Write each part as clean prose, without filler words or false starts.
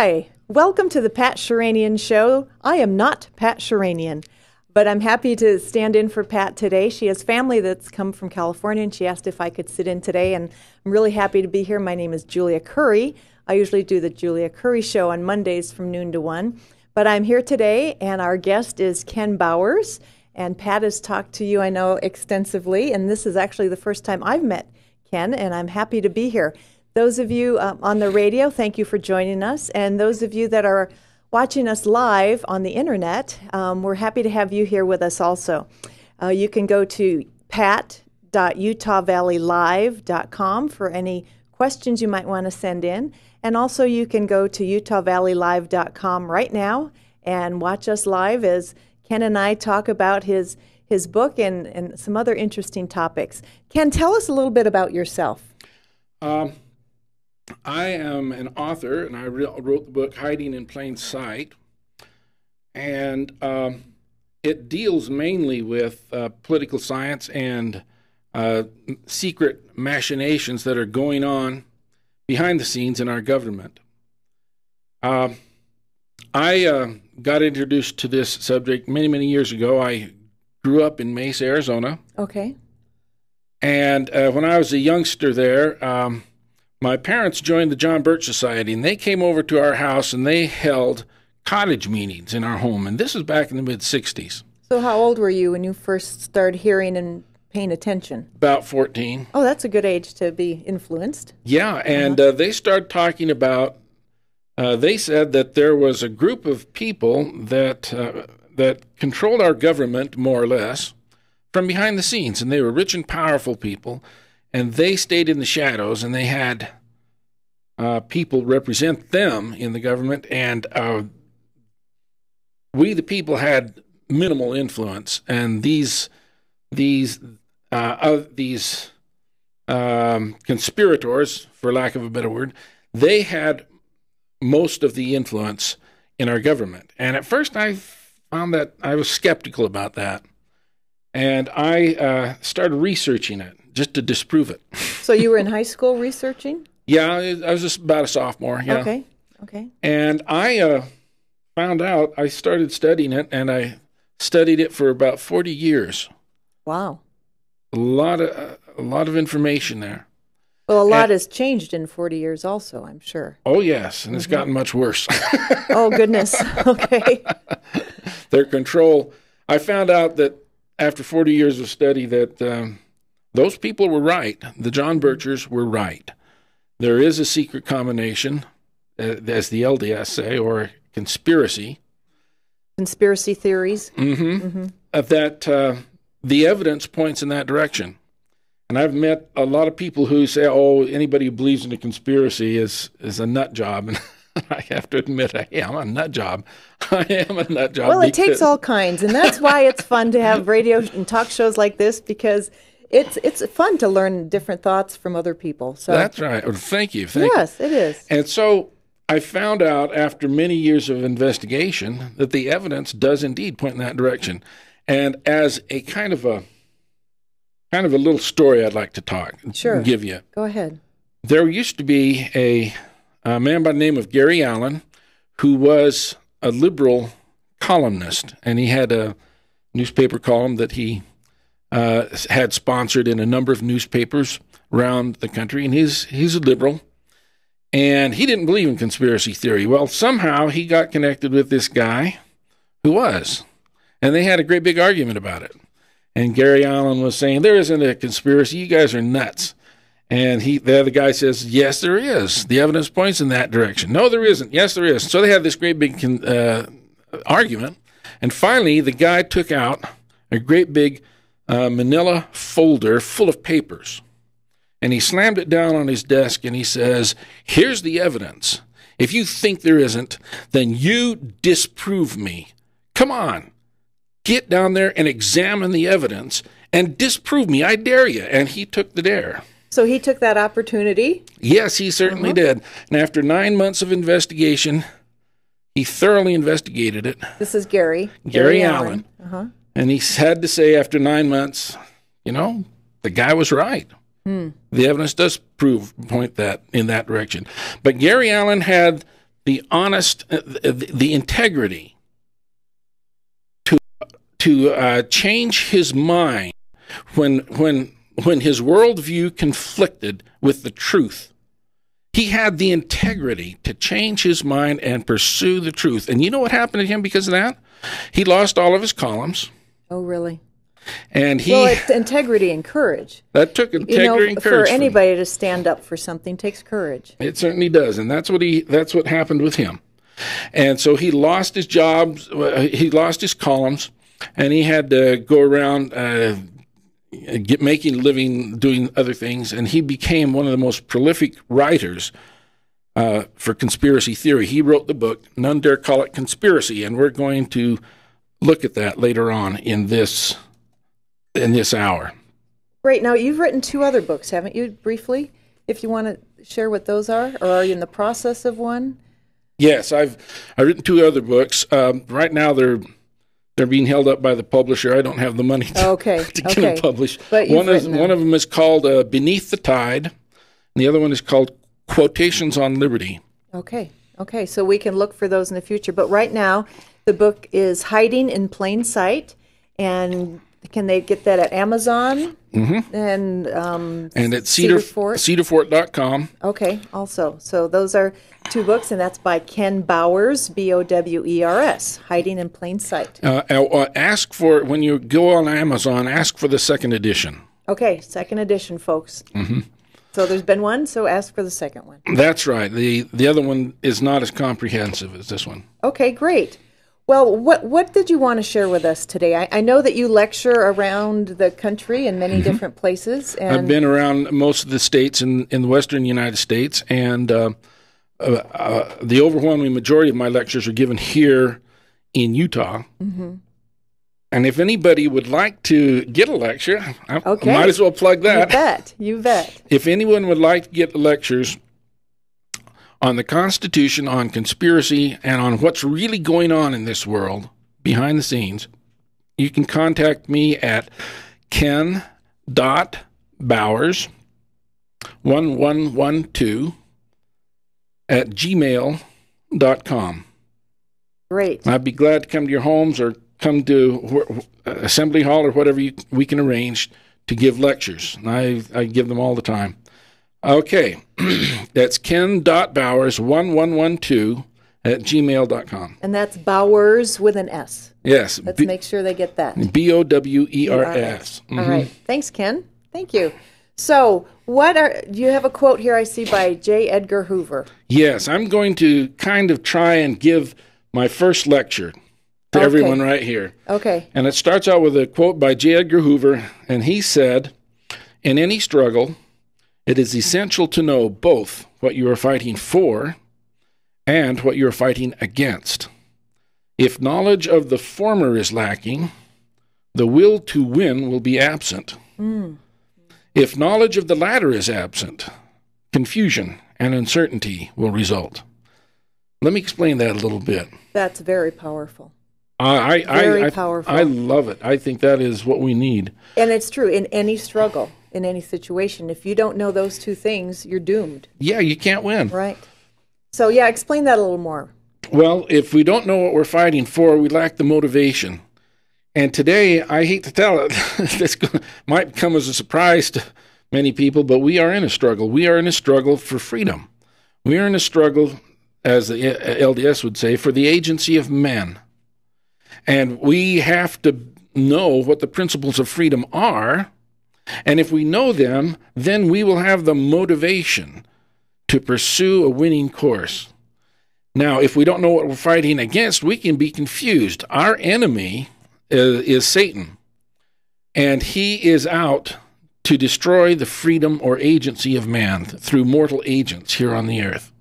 Hi, welcome to the Pat Sheranian Show. I am not Pat Sheranian, but I'm happy to stand in for Pat today. She has family that's come from California, and she asked if I could sit in today, and I'm really happy to be here. My name is Julia Currey. I usually do the Julia Currey Show on Mondays from noon to 1, but I'm here today, and our guest is Ken Bowers, and Pat has talked to you, I know, extensively, and this is actually the first time I've met Ken, and I'm happy to be here. Those of you on the radio, thank you for joining us. And those of you that are watching us live on the internet, we're happy to have you here with us also. You can go to pat.utahvalleylive.com for any questions you might want to send in. And also you can go to utahvalleylive.com right now and watch us live as Ken and I talk about his book and some other interesting topics. Ken, tell us a little bit about yourself. I am an author, and I wrote the book Hiding in Plain Sight, and it deals mainly with political science and secret machinations that are going on behind the scenes in our government. I got introduced to this subject many, many years ago. I grew up in Mesa, Arizona. Okay. And when I was a youngster there, my parents joined the John Birch Society, and they came over to our house, and they held cottage meetings in our home. And this was back in the mid-'60s. So how old were you when you first started hearing and paying attention? About 14. Oh, that's a good age to be influenced. Yeah, and they started talking about, they said that there was a group of people that controlled our government, more or less, from behind the scenes. And they were rich and powerful people. And they stayed in the shadows, and they had people represent them in the government, and we, the people, had minimal influence. And these conspirators, for lack of a better word, they had most of the influence in our government. And at first, I found that I was skeptical about that, and I started researching it, just to disprove it. So you were in high school researching? Yeah, I was just about a sophomore. Yeah. Okay. And I found out, I started studying it, and I studied it for about 40 years. Wow. A lot of information there. Well, a lot has changed in 40 years also, I'm sure. Oh, yes, and it's gotten much worse. Oh, goodness. Okay. Their control. I found out that after 40 years of study that those people were right. The John Birchers were right. There is a secret combination, as the LDS say, or conspiracy. Conspiracy theories. That the evidence points in that direction. And I've met a lot of people who say, oh, anybody who believes in a conspiracy is a nut job. And I have to admit, I am a nut job. I am a nut job. Well, it takes all kinds. And that's why it's fun to have radio and talk shows like this, because it's fun to learn different thoughts from other people. So that's right. Oh, thank you. Yes, it is. And so I found out after many years of investigation that the evidence does indeed point in that direction. And as a kind of a little story I'd like to give you. Go ahead. There used to be a man by the name of Gary Allen who was a liberal columnist, and he had a newspaper column that he had sponsored in a number of newspapers around the country, and he's a liberal, and he didn't believe in conspiracy theory. Well, somehow he got connected with this guy who was, and they had a great big argument about it. And Gary Allen was saying, there isn't a conspiracy, you guys are nuts. And the other guy says, yes, there is. The evidence points in that direction. No, there isn't. Yes, there is. So they had this great big argument, and finally the guy took out a great big manila folder full of papers, and he slammed it down on his desk, and he says, here's the evidence. If you think there isn't, then you disprove me. Come on, get down there and examine the evidence and disprove me. I dare you. And he took the dare. So he took that opportunity? Yes, he certainly did. And after 9 months of investigation, he thoroughly investigated it. This is Gary Allen. And he had to say after 9 months, the guy was right. The evidence does point that in that direction. But Gary Allen had the honest, the integrity to change his mind when his worldview conflicted with the truth. He had the integrity to change his mind and pursue the truth. And you know what happened to him because of that? He lost all of his columns. Oh, really? And well, it's integrity and courage. That took integrity and courage. For anybody to stand up for something takes courage. It certainly does, and that's what happened with him. And so he lost his jobs, he lost his columns, and he had to go around making a living doing other things, and he became one of the most prolific writers for conspiracy theory. He wrote the book, None Dare Call It Conspiracy, and we're going to look at that later on in this hour. Great. Now, you've written 2 other books, haven't you, briefly? If you want to share what those are, or are you in the process of one? Yes, I've written 2 other books. Right now, they're being held up by the publisher. I don't have the money to get them published. But one of them is called Beneath the Tide, and the other one is called Quotations on Liberty. Okay. So we can look for those in the future. But right now, the book is Hiding in Plain Sight, and can they get that at Amazon? Mm-hmm. And at cedarfort.com. Okay, also. So those are 2 books, and that's by Ken Bowers, Bowers, Hiding in Plain Sight. Ask for, when you go on Amazon, ask for the 2nd edition. Okay, 2nd edition, folks. Mm-hmm. So there's been one, so ask for the 2nd one. That's right. The other one is not as comprehensive as this one. Okay, great. Well, what did you want to share with us today? I know that you lecture around the country in many different places. And I've been around most of the states in the western United States, and the overwhelming majority of my lectures are given here in Utah. Mm-hmm. And if anybody would like to get a lecture, I might as well plug that. You bet. If anyone would like to get lectures on the Constitution, on conspiracy, and on what's really going on in this world behind the scenes, you can contact me at ken.bowers1112@gmail.com. Great. I'd be glad to come to your homes or come to Assembly Hall or whatever we can arrange to give lectures. I give them all the time. Okay, that's ken.bowers1112@gmail.com. And that's Bowers with an S. Yes. Let's make sure they get that. Bowers. Mm-hmm. All right. Thanks, Ken. Thank you. So, do you have a quote here I see by J. Edgar Hoover? Yes, I'm going to kind of try and give my first lecture to everyone right here. Okay. And it starts out with a quote by J. Edgar Hoover, and he said, "In any struggle, it is essential to know both what you are fighting for and what you are fighting against. If knowledge of the former is lacking, the will to win will be absent. If knowledge of the latter is absent, confusion and uncertainty will result." Let me explain that a little bit. That's very powerful. Very powerful. I love it. I think that is what we need. And it's true. In any struggle, in any situation, if you don't know those 2 things, you're doomed. Yeah, you can't win. Right. So, explain that a little more. Well, if we don't know what we're fighting for, we lack the motivation. And today, I hate to tell it, this might come as a surprise to many people, but we are in a struggle. We are in a struggle for freedom. We are in a struggle, as the LDS would say, for the agency of men. And we have to know what the principles of freedom are. And if we know them, then we will have the motivation to pursue a winning course. Now, if we don't know what we're fighting against, we can be confused. Our enemy is Satan, and he is out to destroy the freedom or agency of man through mortal agents here on the earth.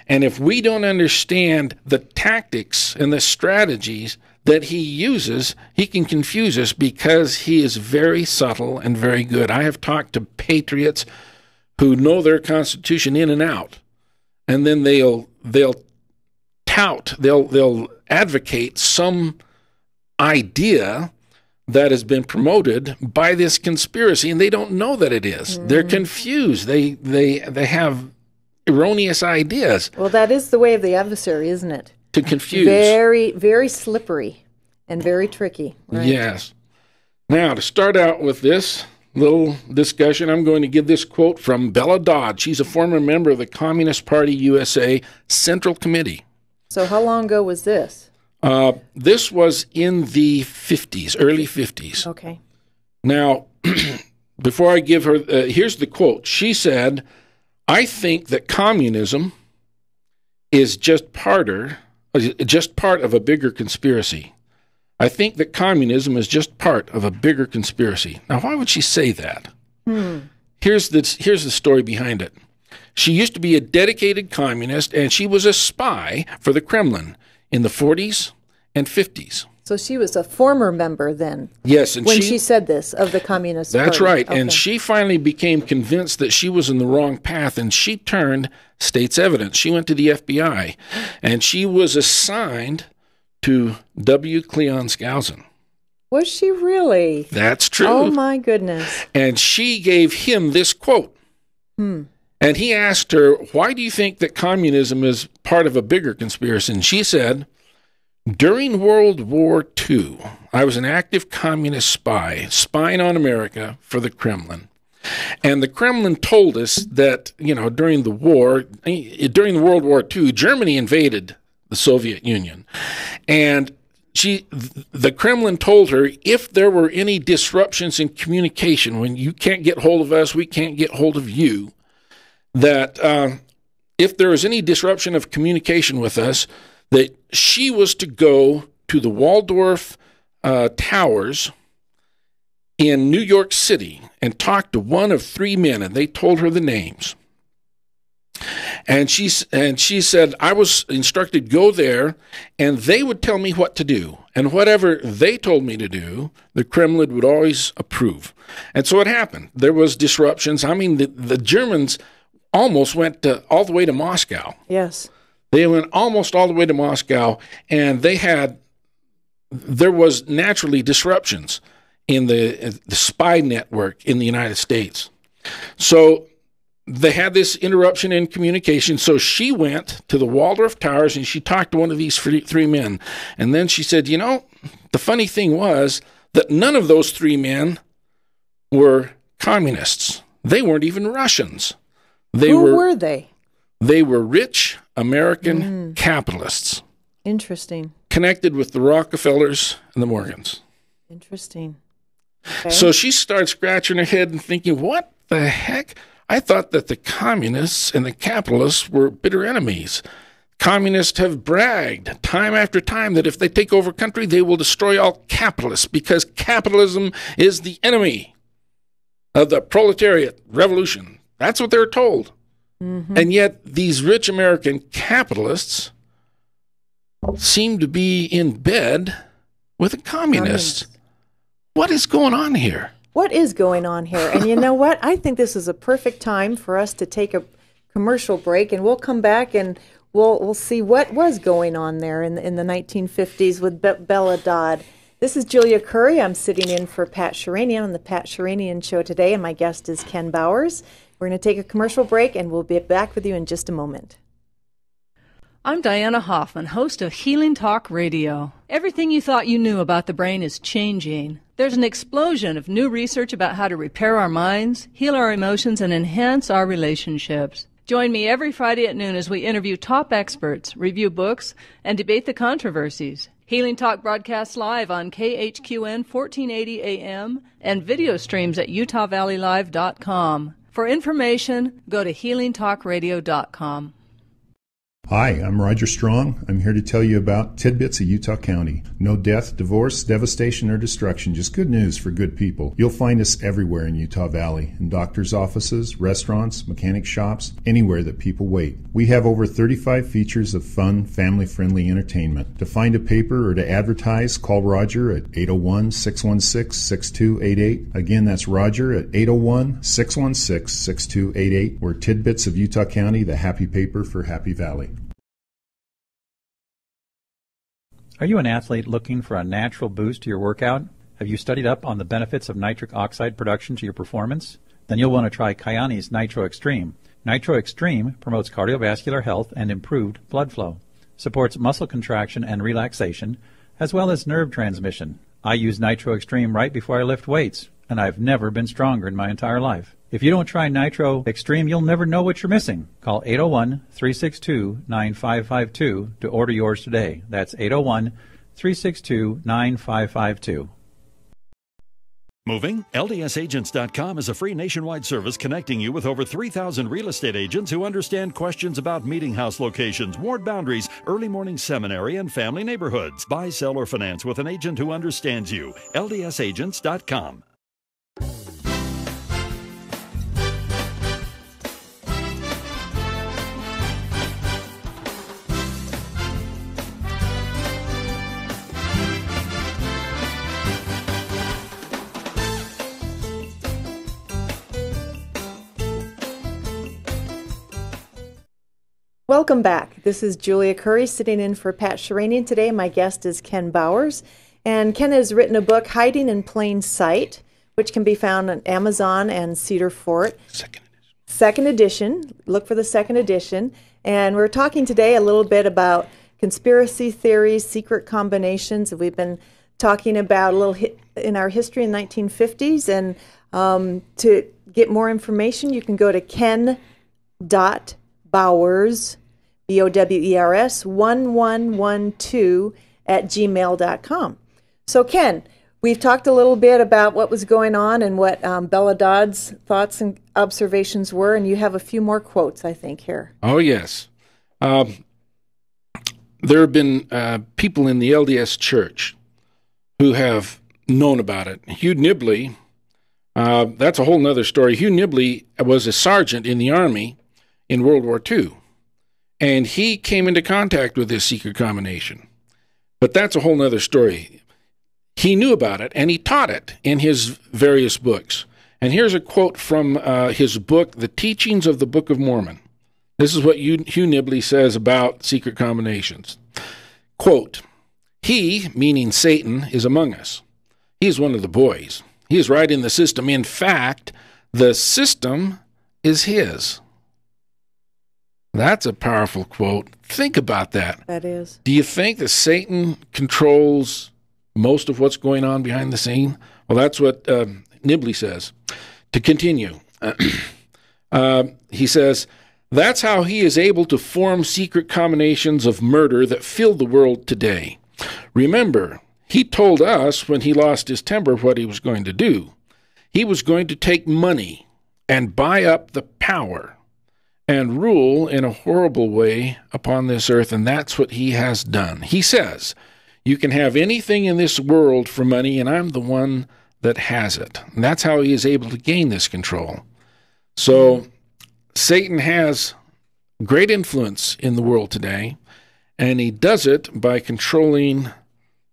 And if we don't understand the tactics and the strategies that he uses, he can confuse us because he is very subtle and very good. I have talked to patriots who know their Constitution in and out, and then they'll advocate some idea that has been promoted by this conspiracy, and they don't know that it is. They're confused. They have erroneous ideas. Well, that is the way of the adversary, isn't it? To confuse. Very, very slippery and very tricky. Right? Yes. Now, to start out with this little discussion, I'm going to give this quote from Bella Dodd. She's a former member of the Communist Party USA Central Committee. So how long ago was this? This was in the 50s, early 50s. Okay. Now, before I give her, here's the quote. She said, "I think that communism is just part of a bigger conspiracy. I think that communism is just part of a bigger conspiracy." Now, why would she say that? Here's the story behind it. She used to be a dedicated communist, and she was a spy for the Kremlin in the 40s and 50s. So she was a former member then? Yes. And when she said this, of the Communist Party. That's right. Okay. And she finally became convinced that she was in the wrong path, and she turned state's evidence. She went to the FBI, and she was assigned to W. Cleon Skousen. Was she really? That's true. Oh, my goodness. And she gave him this quote. And he asked her, "Why do you think that communism is part of a bigger conspiracy?" And she said, "During World War II, I was an active communist spy, spying on America for the Kremlin. And the Kremlin told us that, during the World War II, Germany invaded the Soviet Union. And the Kremlin told her, if there were any disruptions in communication, when you can't get hold of us, we can't get hold of you, that if there was any disruption of communication with us, that she was to go to the Waldorf Towers in New York City and talk to one of three men," and they told her the names. And she said, "I was instructed, go there, and they would tell me what to do. And whatever they told me to do, the Kremlin would always approve." And so it happened. There was disruptions. I mean, the Germans almost went all the way to Moscow. Yes. They went almost all the way to Moscow, and there was naturally disruptions in the spy network in the United States. So they had this interruption in communication. So she went to the Waldorf Towers, and she talked to one of these three men. And then she said, the funny thing was that none of those three men were communists. They weren't even Russians. Who were they? They were rich American capitalists. Interesting. Connected with the Rockefellers and the Morgans. Interesting. Okay. So she starts scratching her head and thinking, what the heck? I thought that the communists and the capitalists were bitter enemies. Communists have bragged time after time that if they take over a country, they will destroy all capitalists because capitalism is the enemy of the proletariat revolution. That's what they're told. And yet these rich American capitalists seem to be in bed with the communists. What is going on here? What is going on here? And you know what? I think this is a perfect time for us to take a commercial break, and we'll come back and we'll see what was going on there in the 1950s with Bella Dodd. This is Julia Currey. I'm sitting in for Pat Sheranian on the Pat Sheranian Show today, and my guest is Ken Bowers. We're going to take a commercial break, and we'll be back with you in just a moment. I'm Diana Hoffman, host of Healing Talk Radio. Everything you thought you knew about the brain is changing. There's an explosion of new research about how to repair our minds, heal our emotions, and enhance our relationships. Join me every Friday at noon as we interview top experts, review books, and debate the controversies. Healing Talk broadcasts live on KHQN 1480 AM and video streams at UtahValleyLive.com. For information, go to HealingTalkRadio.com. Hi, I'm Roger Strong. I'm here to tell you about Tidbits of Utah County. No death, divorce, devastation, or destruction, just good news for good people. You'll find us everywhere in Utah Valley, in doctors' offices, restaurants, mechanic shops, anywhere that people wait. We have over 35 features of fun, family-friendly entertainment. To find a paper or to advertise, call Roger at 801-616-6288. Again, that's Roger at 801-616-6288. We're Tidbits of Utah County, the happy paper for Happy Valley. Are you an athlete looking for a natural boost to your workout? Have you studied up on the benefits of nitric oxide production to your performance? Then you'll want to try Kyani's Nitro Extreme. Nitro Extreme promotes cardiovascular health and improved blood flow, supports muscle contraction and relaxation, as well as nerve transmission. I use Nitro Extreme right before I lift weights, and I've never been stronger in my entire life. If you don't try Nitro Extreme, you'll never know what you're missing. Call 801-362-9552 to order yours today. That's 801-362-9552. Moving? LDSagents.com is a free nationwide service connecting you with over 3,000 real estate agents who understand questions about meeting house locations, ward boundaries, early morning seminary, and family neighborhoods. Buy, sell, or finance with an agent who understands you. LDSagents.com. Welcome back. This is Julia Currey sitting in for Pat Sheranian today. My guest is Ken Bowers, and Ken has written a book, Hiding in Plain Sight, which can be found on Amazon and Cedar Fort. Second edition. Look for the second edition. And we're talking today a little bit about conspiracy theories, secret combinations. We've been talking about a little in our history in the 1950s. And to get more information, you can go to ken.bowers, Bowers, 1112 @gmail.com. So Ken, we've talked a little bit about what was going on and what Bella Dodd's thoughts and observations were, and you have a few more quotes, I think, here. Oh, yes. There have been people in the LDS Church who have known about it. Hugh Nibley, that's a whole nother story. Hugh Nibley was a sergeant in the Army in World War II, and he came into contact with this secret combination. But that's a whole nother story. He knew about it, and he taught it in his various books. And here's a quote from his book, The Teachings of the Book of Mormon. This is what Hugh Nibley says about secret combinations. Quote, "He," meaning Satan, "is among us. He is one of the boys. He is right in the system. In fact, the system is his." That's a powerful quote. Think about that. That is. Do you think that Satan controls most of what's going on behind the scene? Well, that's what Nibley says. To continue, he says, "That's how he is able to form secret combinations of murder that fill the world today. Remember, he told us when he lost his temper what he was going to do. He was going to take money and buy up the power and rule in a horrible way upon this earth, and that's what he has done. He says, you can have anything in this world for money, and I'm the one that has it." And that's how he is able to gain this control. So Satan has great influence in the world today, and he does it by controlling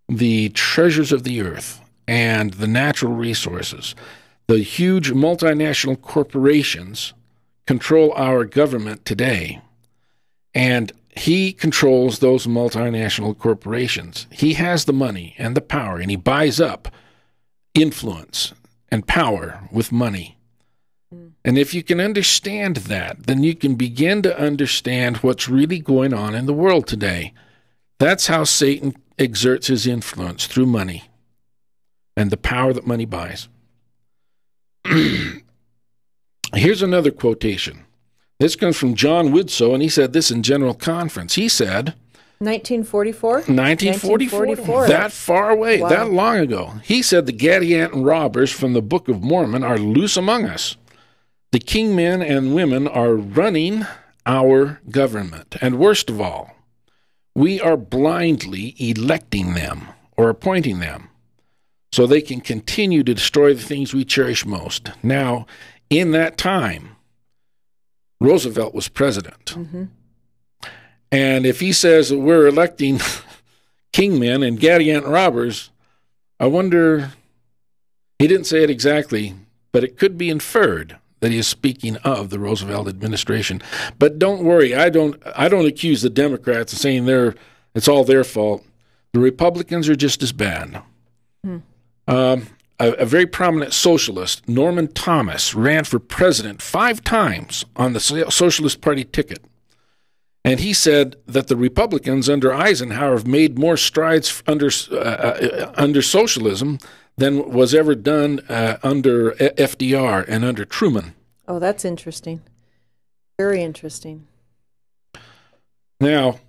the treasures of the earth and the natural resources. The huge multinational corporations control our government today, and he controls those multinational corporations. He has the money and the power, and he buys up influence and power with money. And if you can understand that, then you can begin to understand what's really going on in the world today. That's how Satan exerts his influence, through money and the power that money buys. Here's another quotation. This comes from John Widsoe, and he said this in General Conference. He said, 1944? 1944. That far away, wow. That long ago. He said, "The Gadianton robbers from the Book of Mormon are loose among us. The king men and women are running our government. And worst of all, we are blindly electing them or appointing them so they can continue to destroy the things we cherish most." Now, in that time, Roosevelt was president. Mm-hmm. And if he says that we're electing kingmen and Gadianton robbers, I wonder, he didn't say it exactly, but it could be inferred that he is speaking of the Roosevelt administration. But don't worry, I don't accuse the Democrats of saying it's all their fault. The Republicans are just as bad. a very prominent socialist, Norman Thomas, ran for president 5 times on the Socialist Party ticket. And he said that the Republicans under Eisenhower have made more strides under socialism than was ever done under FDR and under Truman. Oh, that's interesting. Very interesting. Now,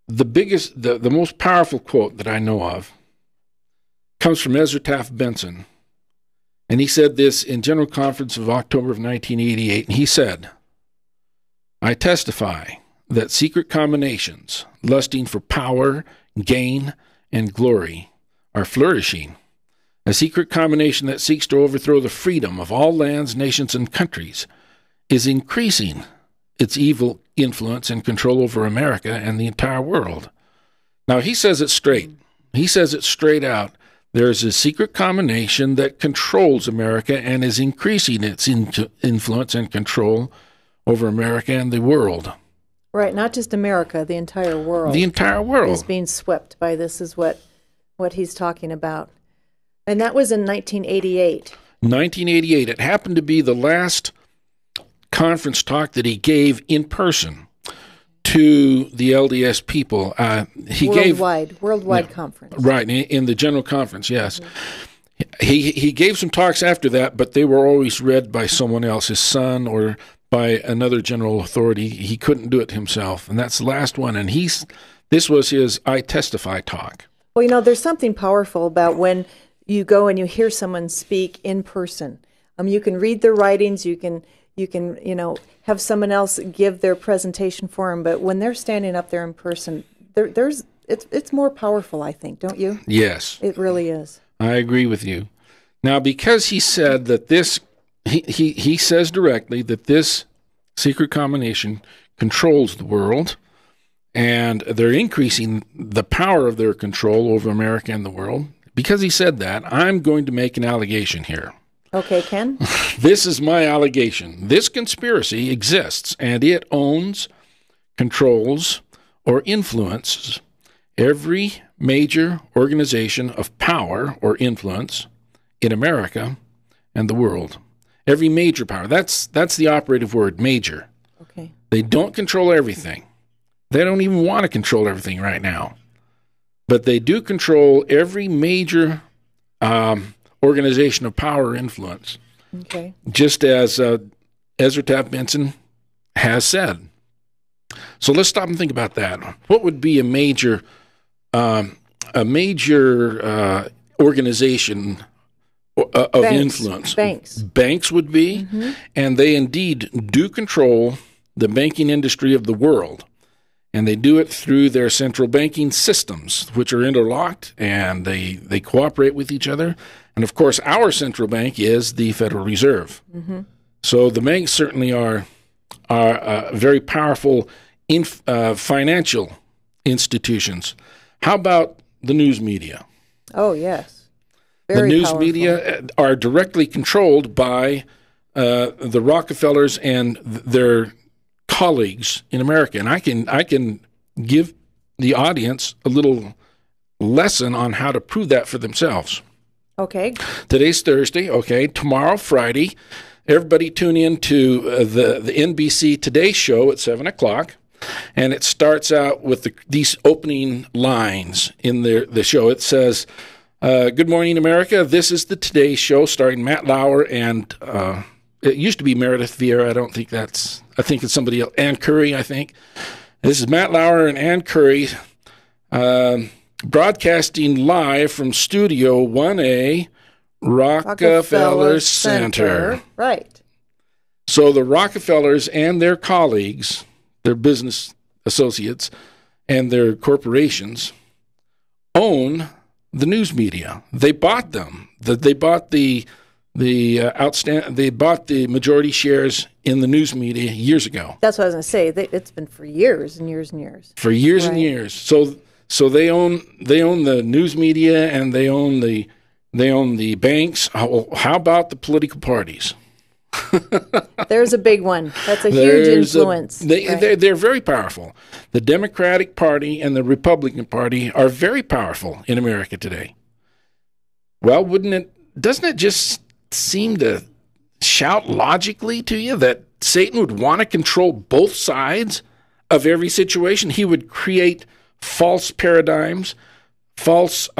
the most powerful quote that I know of comes from Ezra Taft Benson. And he said this in General Conference of October of 1988. And he said, "I testify that secret combinations lusting for power, gain, and glory are flourishing. A secret combination that seeks to overthrow the freedom of all lands, nations, and countries is increasing its evil influence and control over America and the entire world." Now, he says it straight. He says it straight out. There's a secret combination that controls America and is increasing its influence and control over America and the world. Right, not just America, the entire world. The entire world is being swept by this, is what he's talking about. And that was in 1988. 1988. It happened to be the last conference talk that he gave in person to the LDS people. Worldwide conference. Right, in the General Conference, yes. Mm-hmm. He gave some talks after that, but they were always read by someone else, his son or by another general authority. He couldn't do it himself, and that's the last one. And this was his I Testify talk. Well, there's something powerful about when you go and you hear someone speak in person. You can read their writings, you can have someone else give their presentation for them, but when they're standing up there in person, it's more powerful, I think, don't you? Yes. It really is. I agree with you. Now, because he said that this, he says directly that this secret combination controls the world, and they're increasing the power of their control over America and the world. Because he said that, I'm going to make an allegation here. Okay, Ken? This is my allegation. This conspiracy exists, and it owns, controls, or influences every major organization of power or influence in America and the world. Every major power. That's the operative word, major. Okay. They don't control everything. They don't even want to control everything right now. But they do control every major organization of power or influence. Okay. Just as Ezra Taft Benson has said. So let's stop and think about that. What would be a major organization of influence? Banks would be, and they indeed do control the banking industry of the world. And they do it through their central banking systems, which are interlocked, and they cooperate with each other. And, of course, our central bank is the Federal Reserve. Mm-hmm. So the banks certainly are very powerful financial institutions. How about the news media? Oh, yes. The news media are directly controlled by the Rockefellers and their colleagues in America. And I can give the audience a little lesson on how to prove that for themselves. Okay. Today's Thursday. Okay. Tomorrow, Friday, everybody tune in to the NBC Today show at 7 o'clock. And it starts out with these opening lines in the show. It says, "Good morning, America. This is the Today show starring Matt Lauer and it used to be Meredith Vieira. I think it's somebody else. Ann Curry, I think. This is Matt Lauer and Ann Curry broadcasting live from Studio 1A, Rockefeller Center. Right. So the Rockefellers and their colleagues, their business associates, and their corporations own the news media. They bought them. They bought the majority shares in the news media years ago. That's what I was going to say. It's been for years and years and years. For years and years. So they own the news media and they own the banks. How about the political parties? There's a big one. That's a huge influence. They're very powerful. The Democratic Party and the Republican Party are very powerful in America today. Well, doesn't it just seem to shout logically to you that Satan would want to control both sides of every situation? He would create false paradigms, false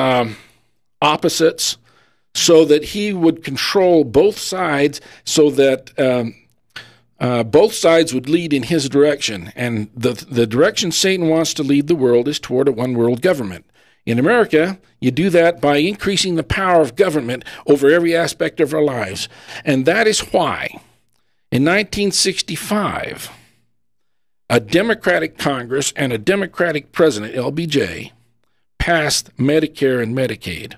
opposites, so that he would control both sides, so that both sides would lead in his direction. And the direction Satan wants to lead the world is toward a one-world government. In America, you do that by increasing the power of government over every aspect of our lives. And that is why, in 1965, a Democratic Congress and a Democratic President, LBJ, passed Medicare and Medicaid,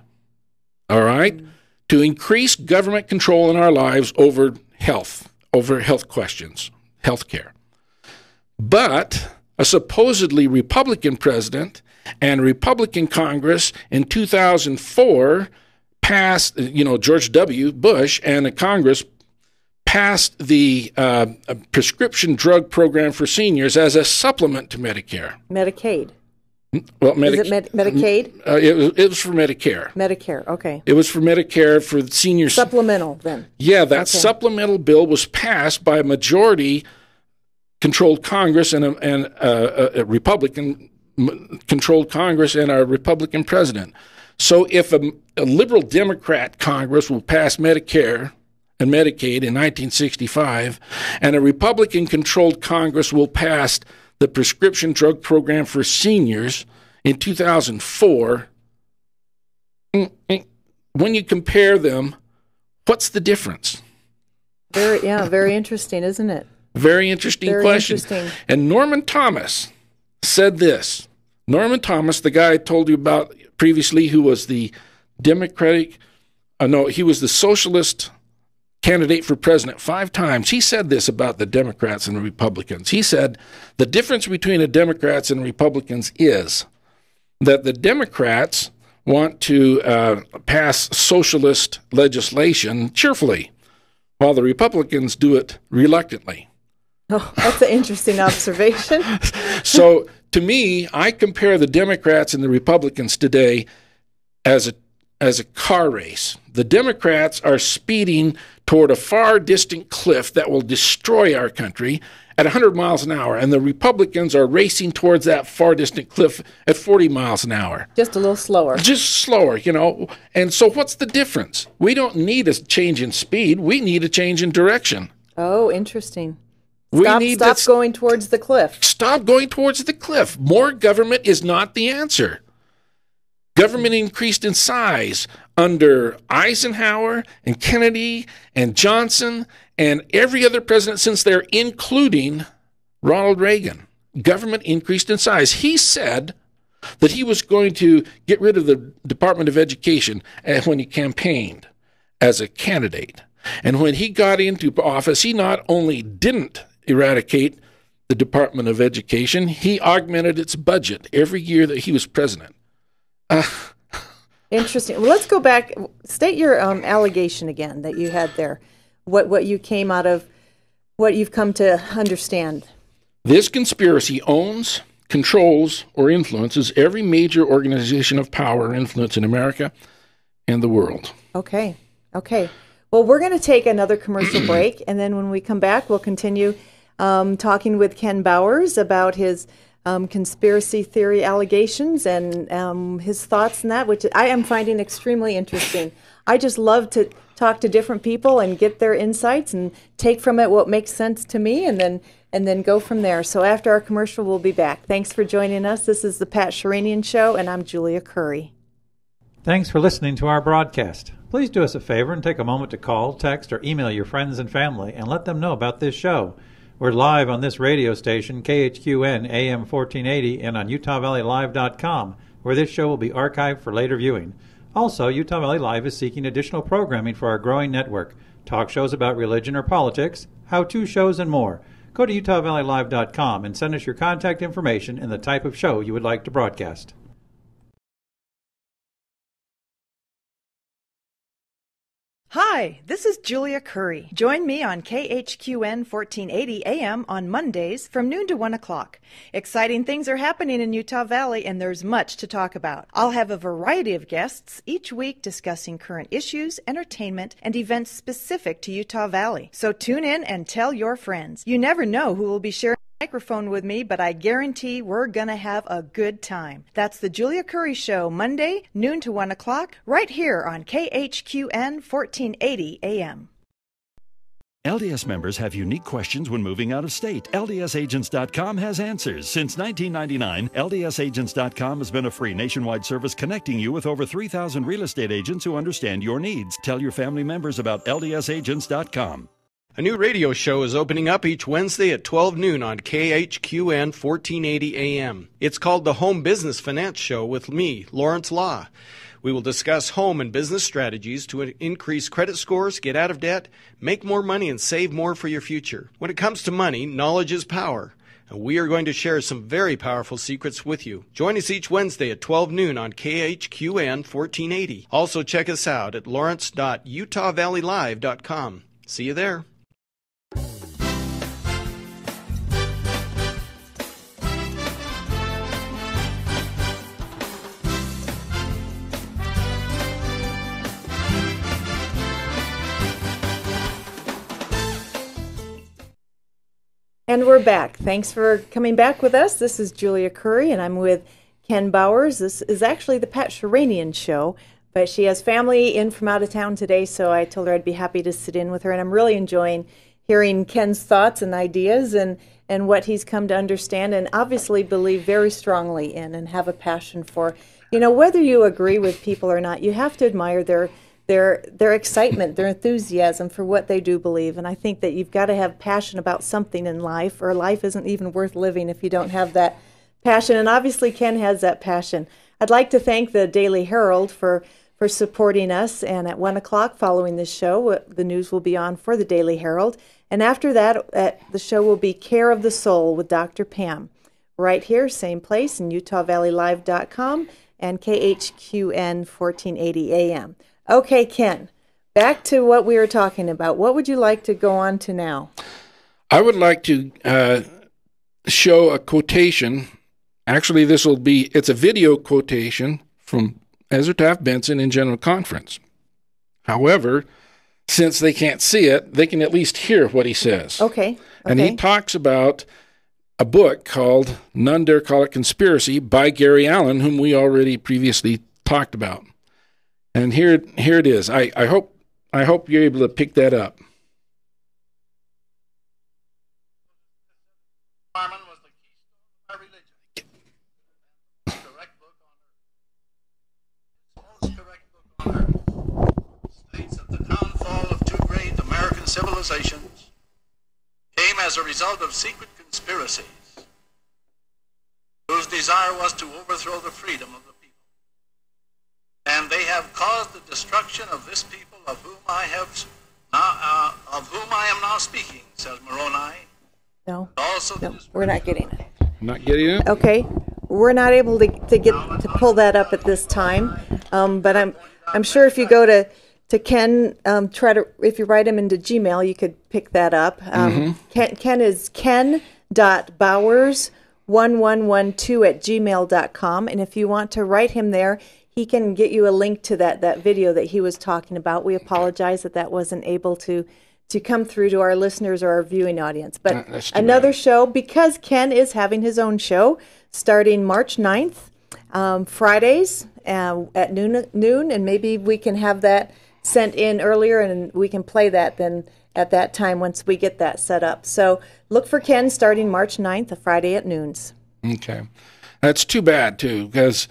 all right, to increase government control in our lives over health questions, health care. But a supposedly Republican president and Republican Congress in 2004 passed, George W. Bush and a Congress passed the prescription drug program for seniors as a supplement to Medicare. Medicaid. Well, Is it Medicaid? It was for Medicare. Medicare, okay. It was for Medicare for seniors. Supplemental, then. Yeah, that supplemental bill was passed by a majority-controlled Congress and a Republican-controlled Congress and a Republican president. So if a liberal Democrat Congress will pass Medicare and Medicaid in 1965, and a Republican-controlled Congress will pass the prescription drug program for seniors in 2004, when you compare them, what's the difference? Very interesting, isn't it? Very interesting question. Interesting. And Norman Thomas said this. Norman Thomas, the guy I told you about previously, who was the he was the socialist candidate for president 5 times. He said this about the Democrats and the Republicans. He said, the difference between the Democrats and Republicans is that the Democrats want to pass socialist legislation cheerfully, while the Republicans do it reluctantly. Oh, that's an interesting observation. So, to me, I compare the Democrats and the Republicans today as a car race. The Democrats are speeding toward a far distant cliff that will destroy our country at 100 miles an hour, and the Republicans are racing towards that far distant cliff at 40 miles an hour. Just a little slower. Just slower, And so what's the difference? We don't need a change in speed. We need a change in direction. Oh, interesting. Stop going towards the cliff. Stop going towards the cliff. More government is not the answer. Government increased in size under Eisenhower and Kennedy and Johnson and every other president since there, including Ronald Reagan. Government increased in size. He said that he was going to get rid of the Department of Education when he campaigned as a candidate. And when he got into office, he not only didn't eradicate the Department of Education, he augmented its budget every year that he was president. Interesting. Well, let's go back. State your allegation again that you had there. What you came out of, what you've come to understand. This conspiracy owns, controls, or influences every major organization of power or influence in America and the world. Okay. Well, we're going to take another commercial break, and then when we come back, we'll continue talking with Ken Bowers about his conspiracy theory allegations and his thoughts on that, which I am finding extremely interesting. I just love to talk to different people and get their insights and take from it what makes sense to me, and then go from there. So after our commercial, we'll be back. Thanks for joining us. This is the Pat Sheranian Show, and I'm Julia Currey. Thanks for listening to our broadcast. Please do us a favor and take a moment to call, text, or email your friends and family and let them know about this show. We're live on this radio station, KHQN AM 1480, and on UtahValleyLive.com, where this show will be archived for later viewing. Also, Utah Valley Live is seeking additional programming for our growing network, talk shows about religion or politics, how-to shows, and more. Go to UtahValleyLive.com and send us your contact information and the type of show you would like to broadcast. Hi, this is Julia Currey. Join me on KHQN 1480 AM on Mondays from noon to 1 o'clock. Exciting things are happening in Utah Valley, and there's much to talk about. I'll have a variety of guests each week discussing current issues, entertainment, and events specific to Utah Valley. So tune in and tell your friends. You never know who will be sharing microphone with me, but I guarantee we're gonna have a good time. That's the Julia Currey Show, Monday, noon to 1 o'clock, right here on KHQN 1480 AM. LDS members have unique questions when moving out of state. LDSagents.com has answers. Since 1999, LDSagents.com has been a free nationwide service connecting you with over 3,000 real estate agents who understand your needs. Tell your family members about LDSagents.com. A new radio show is opening up each Wednesday at 12 noon on KHQN 1480 AM. It's called the Home Business Finance Show with me, Lawrence Law. We will discuss home and business strategies to increase credit scores, get out of debt, make more money, and save more for your future. When it comes to money, knowledge is power. And we are going to share some very powerful secrets with you. Join us each Wednesday at 12 noon on KHQN 1480. Also check us out at lawrence.utahvalleylive.com. See you there. And we're back. Thanks for coming back with us. This is Julia Currey, and I'm with Ken Bowers. This is actually the Pat Sheranian Show, but she has family in from out of town today, so I told her I'd be happy to sit in with her, and I'm really enjoying hearing Ken's thoughts and ideas and what he's come to understand and obviously believe very strongly in and have a passion for. You know, whether you agree with people or not, you have to admire their excitement, their enthusiasm for what they do believe. And I think that you've got to have passion about something in life, or life isn't even worth living if you don't have that passion. And obviously Ken has that passion. I'd like to thank the Daily Herald for supporting us. And at 1 o'clock following this show, the news will be on for the Daily Herald. And after that, the show will be Care of the Soul with Dr. Pam. Right here, same place, in UtahValleyLive.com and KHQN 1480 AM. Okay, Ken, back to what we were talking about. What would you like to go on to now? I would like to show a quotation. Actually, it's a video quotation from Ezra Taft Benson in General Conference. However, since they can't see it, they can at least hear what he says. Okay. And he talks about a book called None Dare Call It Conspiracy by Gary Allen, whom we already previously talked about. And here it is. I hope you're able to pick that up. Farman was the keystone of our religion. Most correct book on earth states that the downfall of two great American civilizations came as a result of secret conspiracies whose desire was to overthrow the freedom of the people. And they have caused the destruction of this people of whom I am now speaking, says Moroni. No, also no, we're not getting it. Not getting it? Okay, we're not able to pull that up at this time. But I'm sure if you go to Ken, if you write him into Gmail, you could pick that up. Ken is ken.bowers1112@gmail.com, and if you want to write him there, he can get you a link to that video that he was talking about. We apologize that wasn't able to come through to our listeners or our viewing audience. But another show, because Ken is having his own show starting March 9th, Fridays at noon, and maybe we can have that sent in earlier and we can play that then at that time once we get that set up. So look for Ken starting March 9th, a Friday at noons. Okay. That's too bad, too, because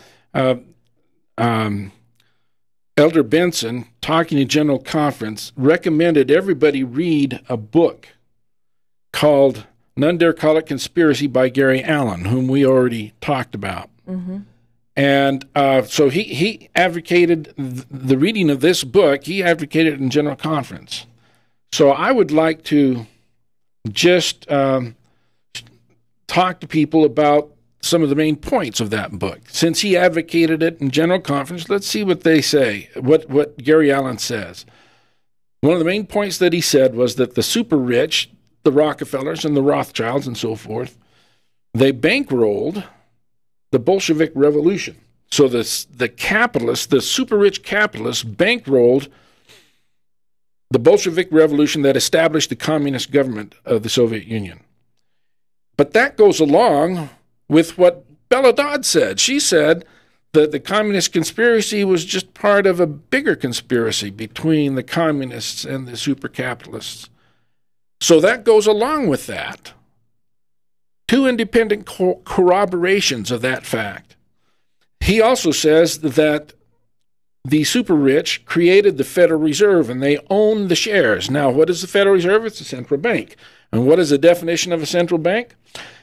Elder Benson, talking to General Conference, recommended everybody read a book called None Dare Call It Conspiracy by Gary Allen, whom we already talked about. Mm-hmm. And so he advocated the reading of this book. He advocated it in General Conference. So I would like to just talk to people about some of the main points of that book. Since he advocated it in General Conference, let's see what they say, what Gary Allen says. One of the main points that he said was that the super rich, the Rockefellers and the Rothschilds and so forth, they bankrolled the Bolshevik Revolution. So the capitalists, the super rich capitalists, bankrolled the Bolshevik Revolution that established the communist government of the Soviet Union. But that goes along with what Bella Dodd said. She said that the communist conspiracy was just part of a bigger conspiracy between the communists and the super capitalists. So that goes along with that. Two independent corroborations of that fact. He also says that the super rich created the Federal Reserve and they own the shares. Now, what is the Federal Reserve? It's a central bank. And what is the definition of a central bank?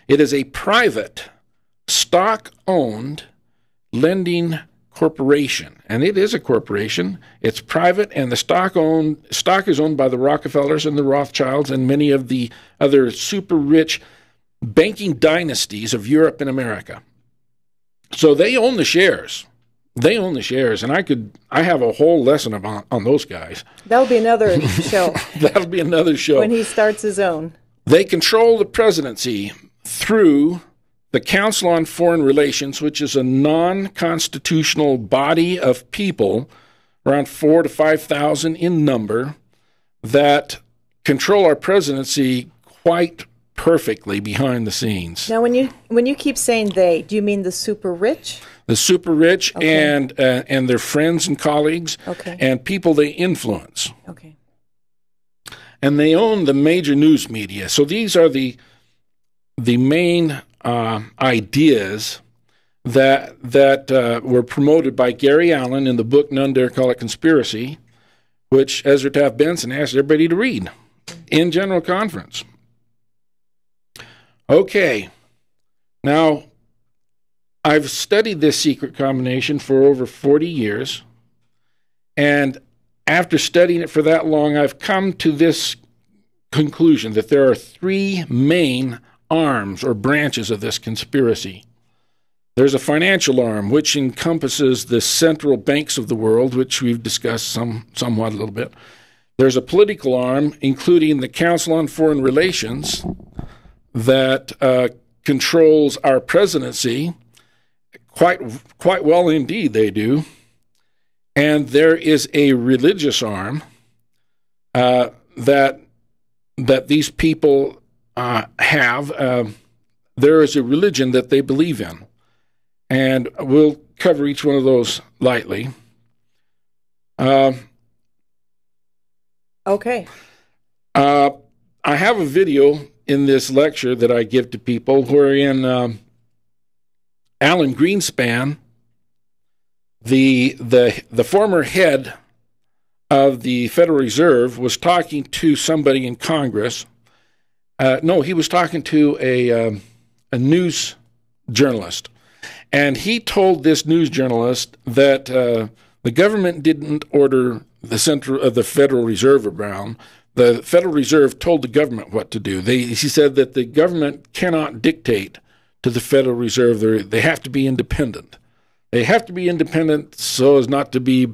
It is a private, stock-owned lending corporation. And it is a corporation. It's private, and the stock is owned by the Rockefellers and the Rothschilds and many of the other super rich banking dynasties of Europe and America. So they own the shares. They own the shares, and I have a whole lesson on those guys. That'll be another show. That'll be another show. When he starts his own. They control the presidency through the Council on Foreign Relations, which is a non-constitutional body of people, around 4,000 to 5,000 in number, that control our presidency quite perfectly behind the scenes. Now, when you keep saying they, do you mean the super rich? The super rich, okay. and their friends and colleagues, okay. and people they influence. Okay. And they own the major news media. So these are the main ideas that were promoted by Gary Allen in the book None Dare Call It Conspiracy, which Ezra Taft Benson asked everybody to read in General Conference. Okay, now I've studied this secret combination for over 40 years, and after studying it for that long, I've come to this conclusion that there are three main arms or branches of this conspiracy. There's a financial arm, which encompasses the central banks of the world, which we've discussed somewhat a little bit. There's a political arm, including the Council on Foreign Relations, that controls our presidency quite well indeed. They do, and there is a religious arm that these people have. There is a religion that they believe in, and we'll cover each one of those lightly. Okay. I have a video in this lecture that I give to people wherein Alan Greenspan, the former head of the Federal Reserve, was talking to somebody in Congress. No, he was talking to a news journalist, and he told this news journalist that the government didn't order the Federal Reserve around. The Federal Reserve told the government what to do. He said that the government cannot dictate to the Federal Reserve. They have to be independent. They have to be independent so as not to be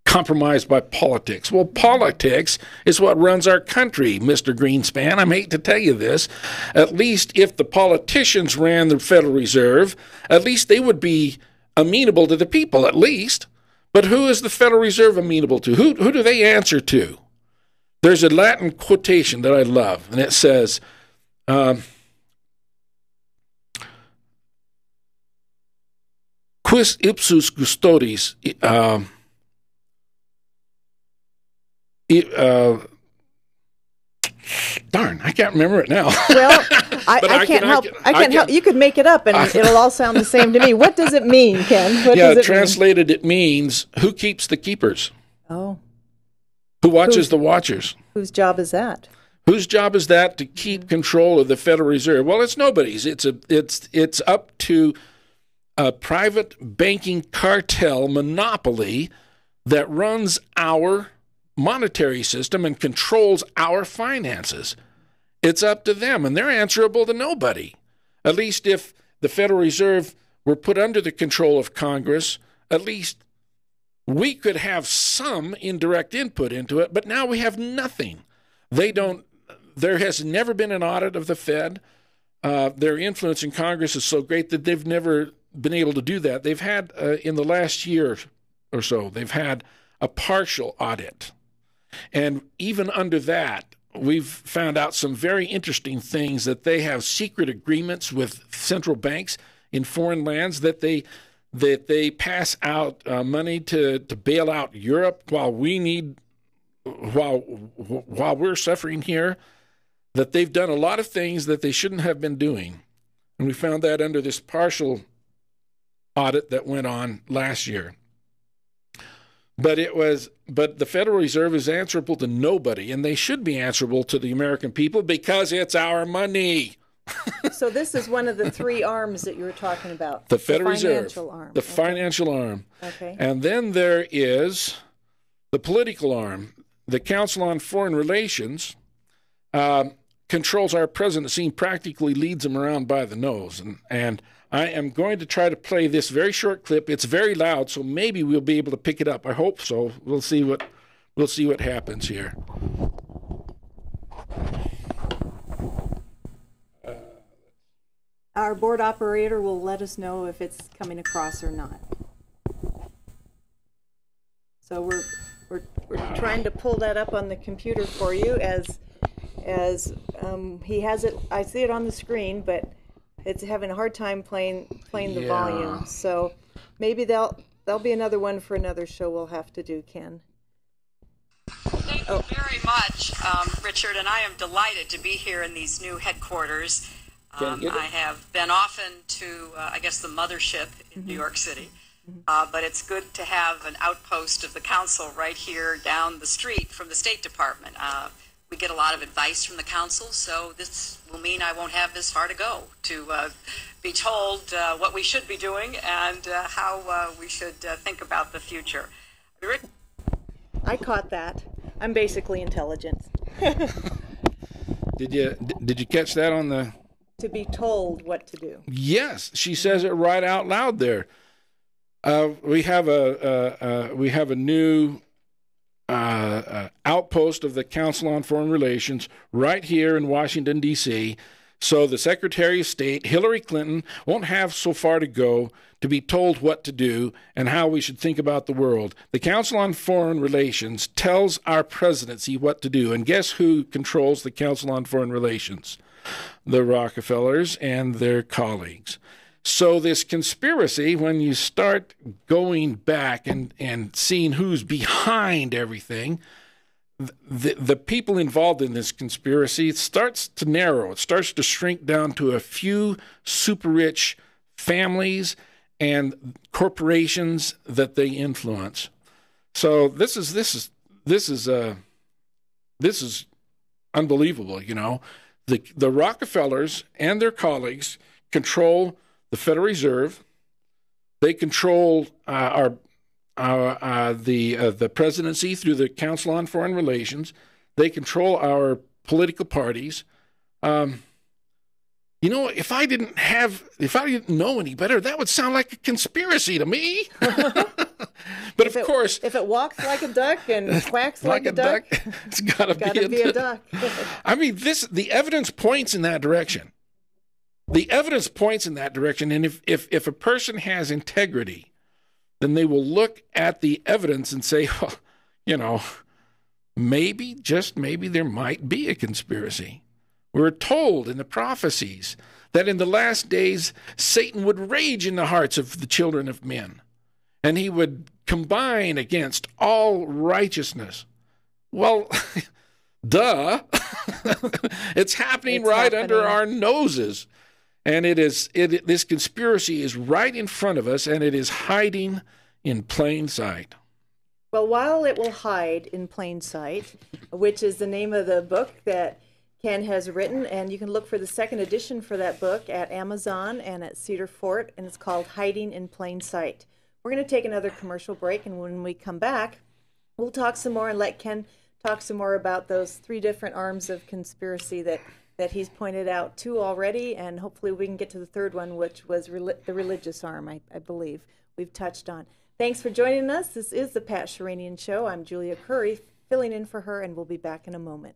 compromised by politics. Well, politics is what runs our country, Mr. Greenspan. I hate to tell you this. At least if the politicians ran the Federal Reserve, at least they would be amenable to the people, at least. But who is the Federal Reserve amenable to? Who do they answer to? There's a Latin quotation that I love, and it says, quis ipsus custodes darn, I can't remember it now. Well, I can't help. You could make it up, and it'll all sound the same to me. What does it mean, Ken? What does it translated, it means who keeps the keepers. Oh. Who watches the watchers? Whose job is that? Whose job is that to keep control of the Federal Reserve? Well, it's nobody's. It's up to a private banking cartel monopoly that runs our monetary system and controls our finances. It's up to them, and they're answerable to nobody. At least if the Federal Reserve were put under the control of Congress, at least we could have some indirect input into it, but now we have nothing. There has never been an audit of the Fed. Their influence in Congress is so great that they've never been able to do that. They've had, in the last year or so, they've had a partial audit. And even under that, we've found out some very interesting things, that they have secret agreements with central banks in foreign lands, that they pass out money to bail out Europe while we're suffering here, that they've done a lot of things that they shouldn't have been doing. And we found that under this partial audit that went on last year. But the Federal Reserve is answerable to nobody, and they should be answerable to the American people because it's our money. So this is one of the three arms that you were talking about. The Federal Reserve. Financial arm. The financial arm. Okay. And then there is the political arm. The Council on Foreign Relations controls our presidency and practically leads them around by the nose. And I am going to try to play this very short clip. It's very loud, so maybe we'll be able to pick it up. I hope so. We'll see what happens here. Our board operator will let us know if it's coming across or not. So we're trying to pull that up on the computer for you as he has it. I see it on the screen, but it's having a hard time playing the volume. So maybe there'll be another one for another show we'll have to do, Ken. Thank you very much, Richard, and I am delighted to be here in these new headquarters. I have been often to, I guess, the mothership in New York City, but it's good to have an outpost of the council right here down the street from the State Department. We get a lot of advice from the council, so this will mean I won't have this far to go to be told what we should be doing and how we should think about the future. I caught that. I'm basically intelligent. Did you catch that on the... To be told what to do. Yes, she says it right out loud there. We have a new outpost of the Council on Foreign Relations right here in Washington, D.C., so the Secretary of State, Hillary Clinton, won't have so far to go to be told what to do and how we should think about the world. The Council on Foreign Relations tells our presidency what to do, and guess who controls the Council on Foreign Relations? The Rockefellers and their colleagues. So this conspiracy, when you start going back and seeing who's behind everything, the people involved in this conspiracy, it starts to narrow. It starts to shrink down to a few super rich families and corporations that they influence. So this is unbelievable. You know, the Rockefellers and their colleagues control the Federal Reserve. They control the presidency through the Council on Foreign Relations. They control our political parties. You know, if I didn't know any better, that would sound like a conspiracy to me. But of course, if it walks like a duck and quacks like a duck, it's got to be a duck. I mean, the evidence points in that direction. The evidence points in that direction, and if a person has integrity, then they will look at the evidence and say, well, you know, maybe, just maybe, there might be a conspiracy. We're told in the prophecies that in the last days, Satan would rage in the hearts of the children of men, and he would combine against all righteousness. Well, duh. It's happening under our noses. And this conspiracy is right in front of us, and it is hiding in plain sight. Well, while it will hide in plain sight, which is the name of the book that Ken has written, and you can look for the second edition for that book at Amazon and at Cedar Fort, and it's called Hiding in Plain Sight. We're going to take another commercial break, and when we come back, we'll talk some more and let Ken talk some more about those three different arms of conspiracy that he's pointed out two already, and hopefully we can get to the third one, which was the religious arm, I believe we've touched on. Thanks for joining us. This is the Pat Sheranian Show. I'm Julia Currey, filling in for her, and we'll be back in a moment.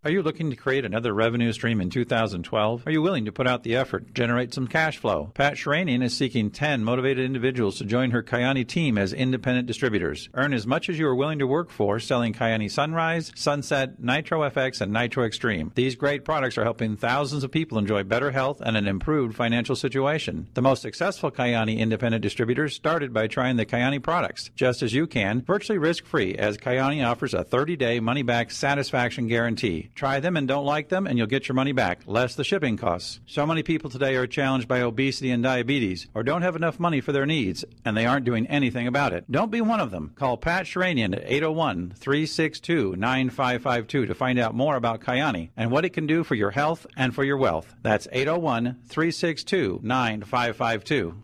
Are you looking to create another revenue stream in 2012? Are you willing to put out the effort, generate some cash flow? Pat Sheranian is seeking 10 motivated individuals to join her Kyani team as independent distributors. Earn as much as you are willing to work for selling Kyani Sunrise, Sunset, Nitro FX, and Nitro Extreme. These great products are helping thousands of people enjoy better health and an improved financial situation. The most successful Kyani independent distributors started by trying the Kyani products, just as you can, virtually risk-free, as Kyani offers a 30-day money-back satisfaction guarantee. Try them and don't like them, and you'll get your money back, less the shipping costs. So many people today are challenged by obesity and diabetes, or don't have enough money for their needs, and they aren't doing anything about it. Don't be one of them. Call Pat Sheranian at 801-362-9552 to find out more about Kyani and what it can do for your health and for your wealth. That's 801-362-9552.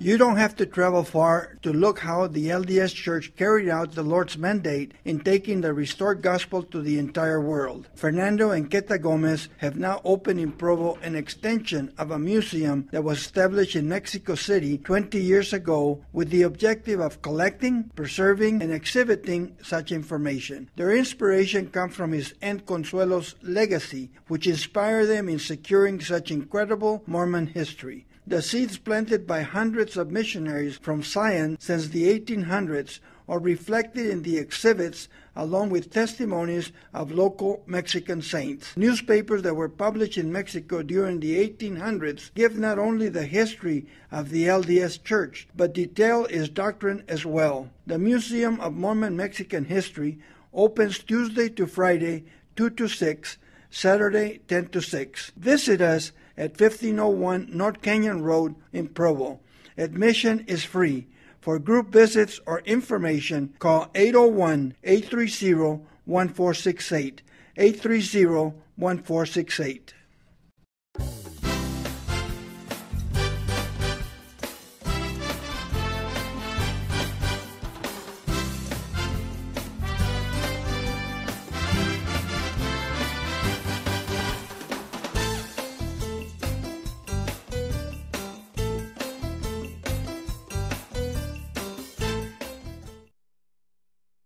You don't have to travel far to look how the LDS Church carried out the Lord's mandate in taking the restored gospel to the entire world. Fernando and Queta Gomez have now opened in Provo an extension of a museum that was established in Mexico City 20 years ago with the objective of collecting, preserving, and exhibiting such information. Their inspiration comes from his Aunt Consuelo's legacy, which inspired them in securing such incredible Mormon history. The seeds planted by hundreds of missionaries from Zion since the 1800s are reflected in the exhibits along with testimonies of local Mexican saints. Newspapers that were published in Mexico during the 1800s give not only the history of the LDS Church, but detail its doctrine as well. The Museum of Mormon Mexican History opens Tuesday to Friday, 2 to 6, Saturday, 10 to 6. Visit us at 1501 North Canyon Road in Provo. Admission is free. For group visits or information, call 801-830-1468, 830-1468.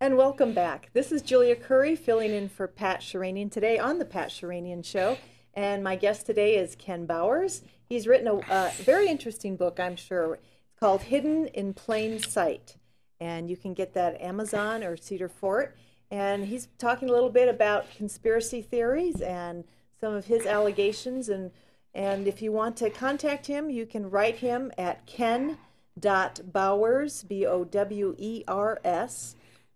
And welcome back. This is Julia Currey filling in for Pat Sheranian today on the Pat Sheranian Show. And my guest today is Ken Bowers. He's written a very interesting book, I'm sure. It's called Hidden in Plain Sight. And you can get that at Amazon or Cedar Fort. And he's talking a little bit about conspiracy theories and some of his allegations. And if you want to contact him, you can write him at ken.bowers, Bowers,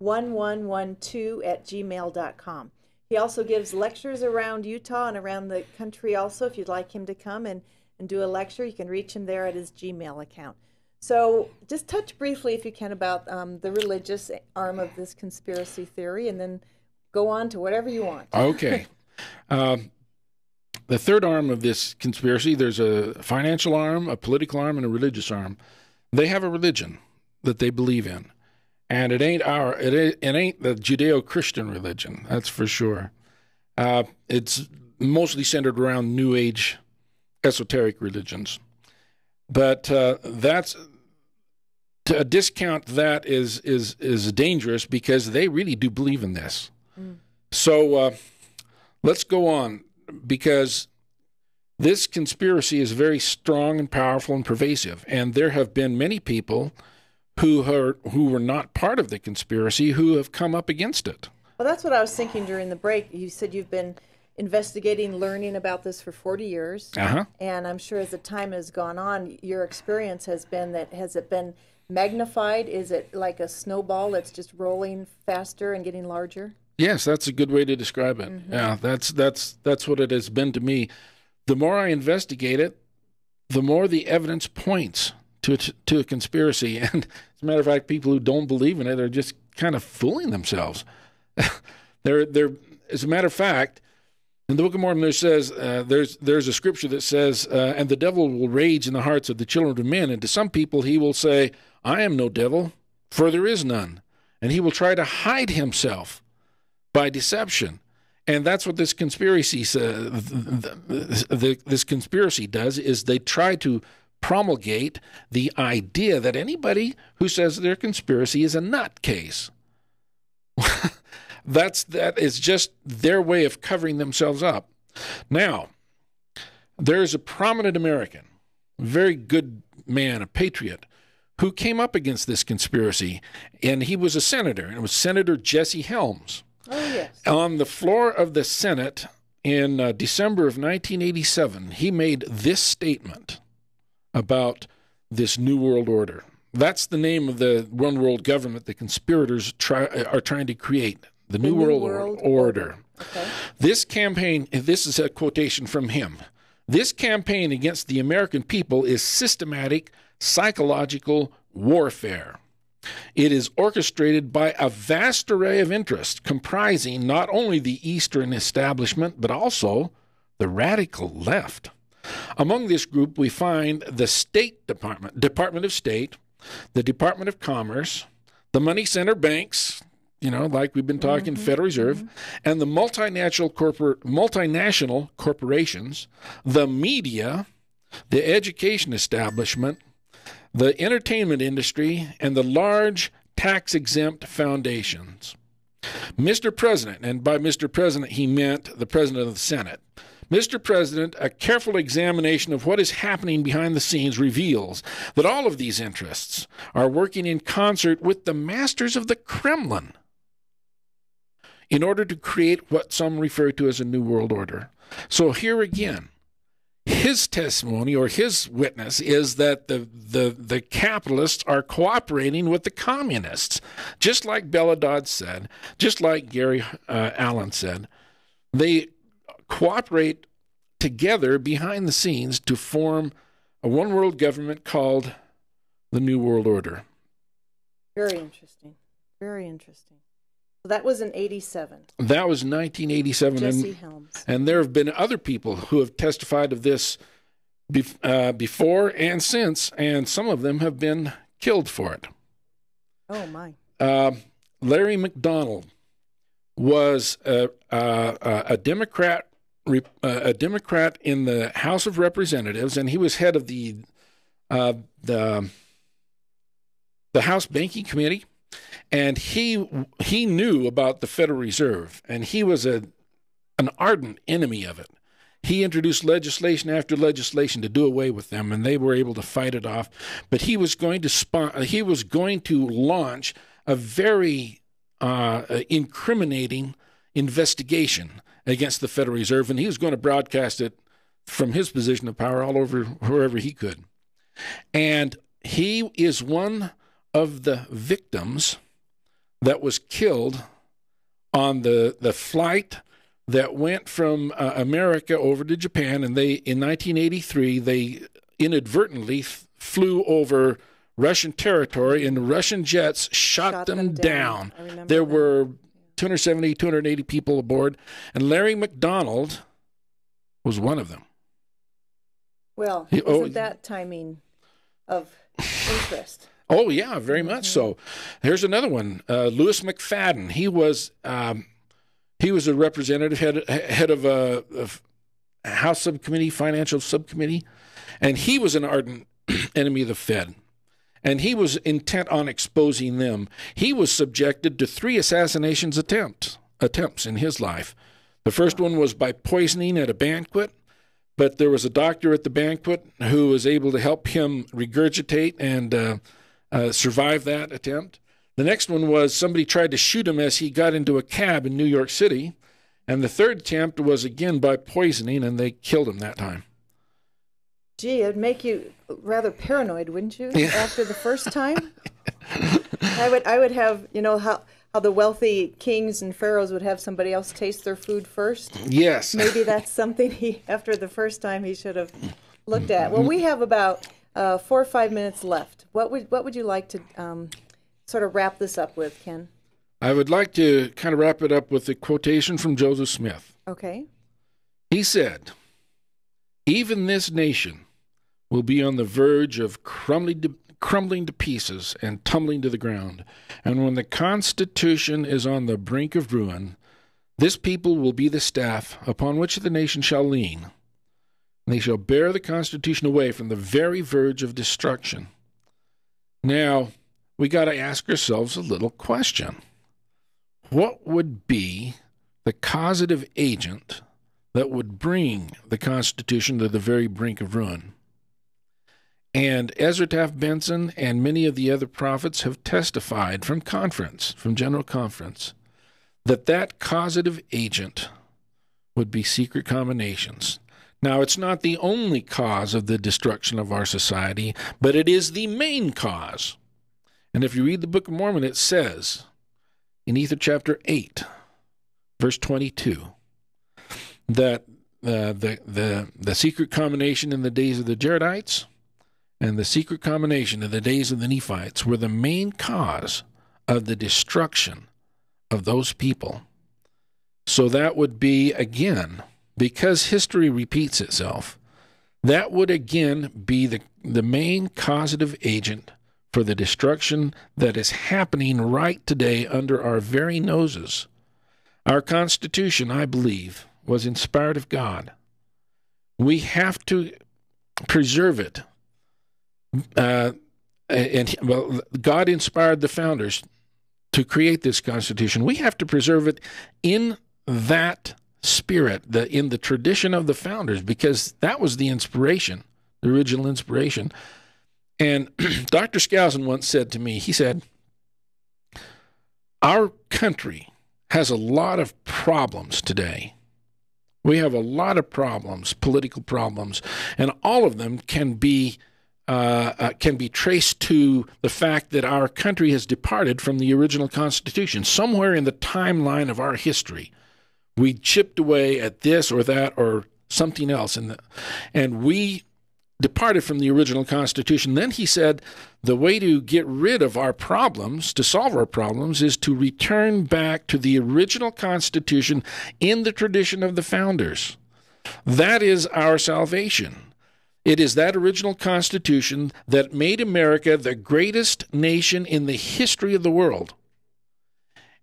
1112@gmail.com. He also gives lectures around Utah and around the country also. If you'd like him to come and do a lecture, you can reach him there at his Gmail account. So just touch briefly, if you can, about the religious arm of this conspiracy theory, and then go on to whatever you want. Okay. The third arm of this conspiracy, there's a financial arm, a political arm, and a religious arm. They have a religion that they believe in. And it ain't the Judeo-Christian religion, that's for sure. It's mostly centered around New Age esoteric religions. But to discount that is dangerous, because they really do believe in this. So let's go on, because this conspiracy is very strong and powerful and pervasive. And there have been many people who were not part of the conspiracy who have come up against it. Well, that's what I was thinking during the break. You said you've been investigating, learning about this for 40 years. And I'm sure as the time has gone on, your experience has been that, has it been magnified? Is it like a snowball that's just rolling faster and getting larger? Yes, that's a good way to describe it. Yeah, that's what it has been to me. The more I investigate it, the more the evidence points to a conspiracy. And as a matter of fact, people who don't believe in it are just kind of fooling themselves. They're as a matter of fact, in the Book of Mormon, there says there's a scripture that says, and the devil will rage in the hearts of the children of men. And to some people he will say, I am no devil, for there is none. And he will try to hide himself by deception. And that's what this conspiracy this conspiracy does, is they try to promulgate the idea that anybody who says they're a conspiracy is a nutcase. That is just their way of covering themselves up. Now, there's a prominent American, a very good man, a patriot, who came up against this conspiracy, and he was a senator, and it was Senator Jesse Helms. Oh, yes. On the floor of the Senate in December of 1987, he made this statement about this New World Order. That's the name of the one world government the conspirators are trying to create, the New World Order. Okay. This campaign, this is a quotation from him, this campaign against the American people is systematic psychological warfare. It is orchestrated by a vast array of interests comprising not only the Eastern establishment, but also the radical left. Among this group, we find the State Department, Department of State, the Department of Commerce, the money center banks, like we've been talking, Federal Reserve, and the multinational corporations, the media, the education establishment, the entertainment industry, and the large tax-exempt foundations. Mr. President, and by Mr. President he meant the President of the Senate, Mr. President, a careful examination of what is happening behind the scenes reveals that all of these interests are working in concert with the masters of the Kremlin in order to create what some refer to as a New World Order. So here again, his testimony or his witness is that the capitalists are cooperating with the communists, just like Bella Dodd said, just like Gary Allen said. They cooperate together behind the scenes to form a one-world government called the New World Order. Very interesting. Very interesting. So that was in 87. That was 1987. Jesse Helms. And there have been other people who have testified of this before and since, and some of them have been killed for it. Oh, my. Larry McDonald was a Democrat in the House of Representatives, and he was head of the House Banking Committee, and he knew about the Federal Reserve, and he was an ardent enemy of it. He introduced legislation after legislation to do away with them, and they were able to fight it off. But he was going to launch a very incriminating investigation against the Federal Reserve, and he was going to broadcast it from his position of power all over wherever he could. And he is one of the victims that was killed on the flight that went from America over to Japan, and in 1983, they inadvertently flew over Russian territory, and the Russian jets shot them down. There were 270, 280 people aboard, and Larry McDonald was one of them. Well, isn't that timing of interest? Oh, yeah, very much so. Here's another one. Louis McFadden. He was a representative, head of a House subcommittee, financial subcommittee, and he was an ardent enemy of the Fed. And he was intent on exposing them. He was subjected to 3 assassination attempts in his life. The first one was by poisoning at a banquet, but there was a doctor at the banquet who was able to help him regurgitate and survive that attempt. The next one was somebody tried to shoot him as he got into a cab in New York City. And the third attempt was again by poisoning, and they killed him that time. Gee, it'd make you rather paranoid, wouldn't you? Yeah. After the first time? I would have, how the wealthy kings and pharaohs would have somebody else taste their food first? Yes. Maybe that's something after the first time he should have looked at. Well, we have about 4 or 5 minutes left. What would you like to sort of wrap this up with, Ken? I would like to kind of wrap it up with a quotation from Joseph Smith. Okay. He said, "Even this nation will be on the verge of crumbling to pieces and tumbling to the ground. And when the Constitution is on the brink of ruin, this people will be the staff upon which the nation shall lean. They shall bear the Constitution away from the very verge of destruction. Now, we got to ask ourselves a little question. What would be the causative agent that would bring the Constitution to the very brink of ruin? And Ezra Taft Benson and many of the other prophets have testified from General Conference, that causative agent would be secret combinations. Now, it's not the only cause of the destruction of our society, but it is the main cause. And if you read the Book of Mormon, it says in Ether chapter 8, verse 22, that the secret combination in the days of the Jaredites and the secret combination in the days of the Nephites were the main cause of the destruction of those people. So that would be, again, because history repeats itself, that would again be the main causative agent for the destruction that is happening right today under our very noses. Our Constitution, I believe, was inspired of God. We have to preserve it. God inspired the founders to create this Constitution. We have to preserve it in that spirit, in the tradition of the founders, because that was the inspiration, the original inspiration. And Dr. Skousen once said to me, he said, our country has a lot of problems today. We have a lot of problems, political problems, and all of them can be traced to the fact that our country has departed from the original Constitution. Somewhere in the timeline of our history, we chipped away at this or that or something else, and we departed from the original Constitution. Then he said the way to get rid of our problems, to solve our problems, is to return back to the original Constitution in the tradition of the founders. That is our salvation. It is that original Constitution that made America the greatest nation in the history of the world.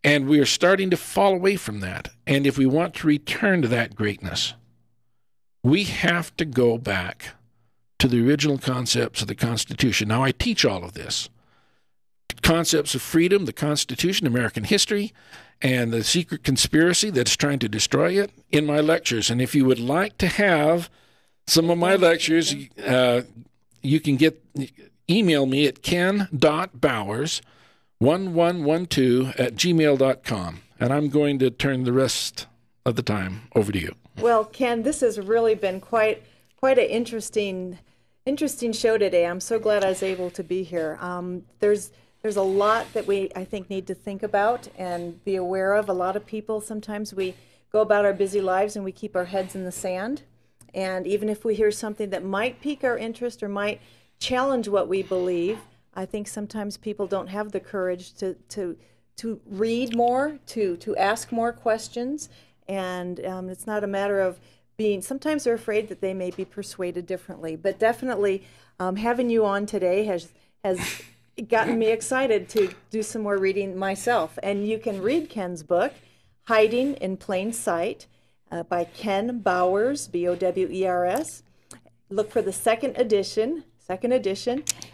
And we are starting to fall away from that. And if we want to return to that greatness, we have to go back to the original concepts of the Constitution. Now, I teach all of this. Concepts of freedom, the Constitution, American history, and the secret conspiracy that's trying to destroy it in my lectures. And if you would like to have some of my lectures, you can email me at ken.bowers1112@gmail.com. And I'm going to turn the rest of the time over to you. Well, Ken, this has really been quite an interesting show today. I'm so glad I was able to be here. There's a lot that I think need to think about and be aware of. A lot of people, sometimes we go about our busy lives and we keep our heads in the sand. And even if we hear something that might pique our interest or might challenge what we believe, I think sometimes people don't have the courage to read more, to ask more questions. And it's not a matter of sometimes they're afraid that they may be persuaded differently. But definitely having you on today has gotten me excited to do some more reading myself. And you can read Ken's book, Hiding in Plain Sight, by Ken Bowers, Bowers. Look for the second edition,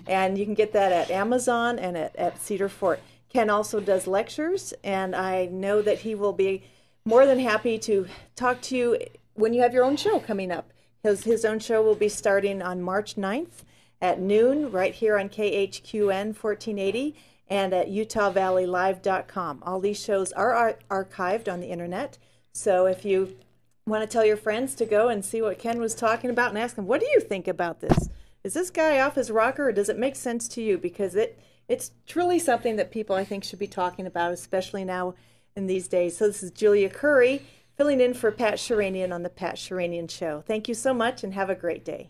and you can get that at Amazon and at Cedar Fort. Ken also does lectures, and I know that he will be more than happy to talk to you when you have your own show coming up. His own show will be starting on March 9th at noon right here on KHQN 1480 and at UtahValleyLive.com. All these shows are archived on the internet. So if you want to tell your friends to go and see what Ken was talking about and ask him, what do you think about this? Is this guy off his rocker, or does it make sense to you? Because it's truly something that people, I think, should be talking about, especially now in these days. So this is Julia Currey filling in for Pat Sheranian on the Pat Sheranian Show. Thank you so much and have a great day.